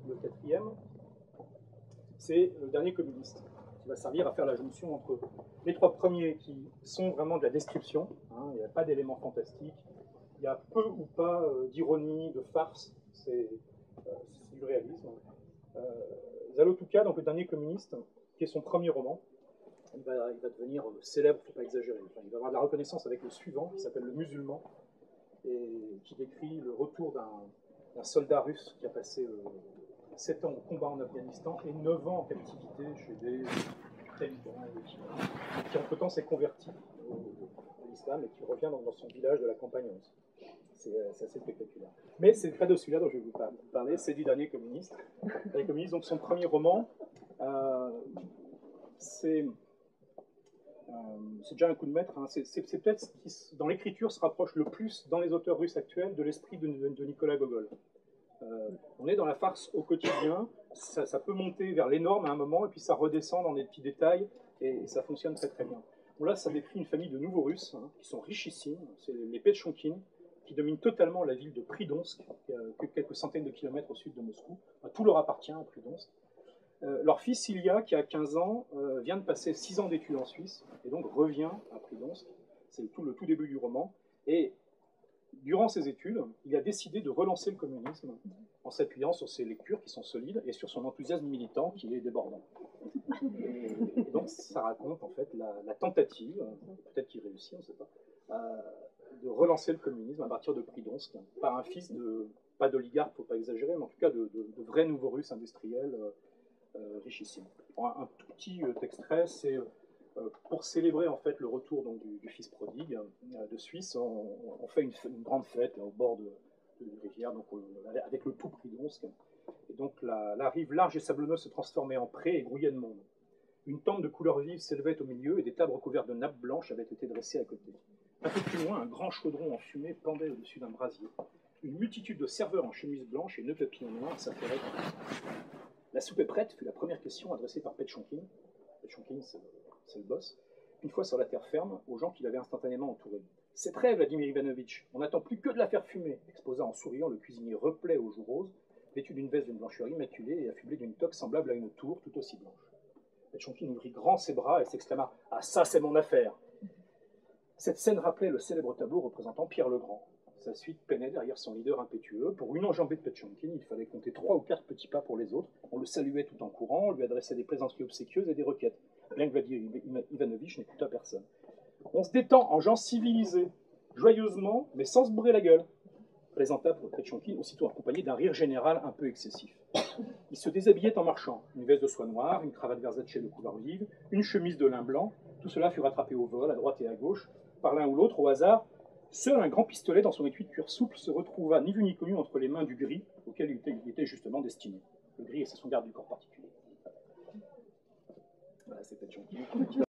le quatrième, c'est le dernier communiste, qui va servir à faire la jonction entre les trois premiers qui sont vraiment de la description, hein, il n'y a pas d'éléments fantastiques, il y a peu ou pas d'ironie, de farce, c'est du réalisme. Zalotuka, donc le dernier communiste, qui est son premier roman, il va devenir célèbre, il ne faut pas exagérer, enfin, il va avoir de la reconnaissance avec le suivant, qui s'appelle Le Musulman, et qui décrit le retour d'un soldat russe qui a passé 7 ans au combat en Afghanistan et 9 ans en captivité chez des talibans, qui entre-temps s'est converti à l'islam et qui revient dans son village de la campagne 11. C'est assez spectaculaire. Mais c'est pas de celui-là dont je vais vous parler, c'est du dernier communiste. Dernier communiste, donc son premier roman, c'est déjà un coup de maître. Hein. C'est peut-être ce qui, dans l'écriture, se rapproche le plus dans les auteurs russes actuels de l'esprit de Nicolas Gogol. On est dans la farce au quotidien, ça peut monter vers l'énorme à un moment, et puis ça redescend dans des petits détails, et ça fonctionne très très bien. Bon, là, ça décrit une famille de nouveaux Russes, hein, qui sont richissimes, c'est les Petchonkin, qui dominent totalement la ville de Pridonsk, que quelques centaines de kilomètres au sud de Moscou. Enfin, tout leur appartient à Pridonsk. Leur fils Ilya, qui a 15 ans, vient de passer 6 ans d'études en Suisse, et donc revient à Pridonsk. C'est le tout début du roman. Et durant ses études, il a décidé de relancer le communisme en s'appuyant sur ses lectures qui sont solides et sur son enthousiasme militant qui est débordant. Et donc ça raconte en fait la tentative, peut-être qu'il réussit, on ne sait pas, de relancer le communisme à partir de Pridonsk par un fils pas d'oligarque, il ne faut pas exagérer, mais en tout cas de vrais nouveaux Russes industriels richissimes. Un tout petit extrait, c'est pour célébrer en fait le retour donc, du fils prodigue de Suisse, on fait une grande fête là, au bord de rivière, donc, avec le tout Pridonsk. Et donc la rive large et sablonneuse se transformait en pré et grouillait de monde. Une tente de couleurs vives s'élevait au milieu et des tables recouvertes de nappes blanches avaient été dressées à côté. Un peu plus loin, un grand chaudron en fumée pendait au-dessus d'un brasier. Une multitude de serveurs en chemise blanche et nœuds papillons noirs s'afflairaient. La soupe est prête fut la première question adressée par Petchonkin. Petchonkin, c'est le boss. Une fois sur la terre ferme, aux gens qui l'avaient instantanément entouré. C'est prêt, Vladimir Ivanovitch. On n'attend plus que de la faire fumer, exposa en souriant le cuisinier replet aux joues roses, vêtu d'une veste d'une blancheur immaculée et affublé d'une toque semblable à une tour tout aussi blanche. Petchonkin ouvrit grand ses bras et s'exclama « Ah, ça, c'est mon affaire !» Cette scène rappelait le célèbre tableau représentant Pierre le Grand. Sa suite peinait derrière son leader impétueux. Pour une enjambée de Petchonkin, il fallait compter 3 ou 4 petits pas pour les autres. On le saluait tout en courant, on lui adressait des plaisanteries obséquieuses et des requêtes. Bien que Vladimir Ivanovitch n'écouta personne. On se détend en gens civilisés, joyeusement, mais sans se bourrer la gueule, plaisanta Petchonkin, aussitôt accompagné d'un rire général un peu excessif. Il se déshabillait en marchant. Une veste de soie noire, une cravate Versace de couleur vive, une chemise de lin blanc. Tout cela fut rattrapé au vol, à droite et à gauche, par l'un ou l'autre, au hasard. Seul un grand pistolet dans son étui de cuir souple se retrouva ni vu ni connu entre les mains du gris, auquel il était justement destiné. Le gris, c'est son garde du corps particulier. Voilà, c'est Petchonkin.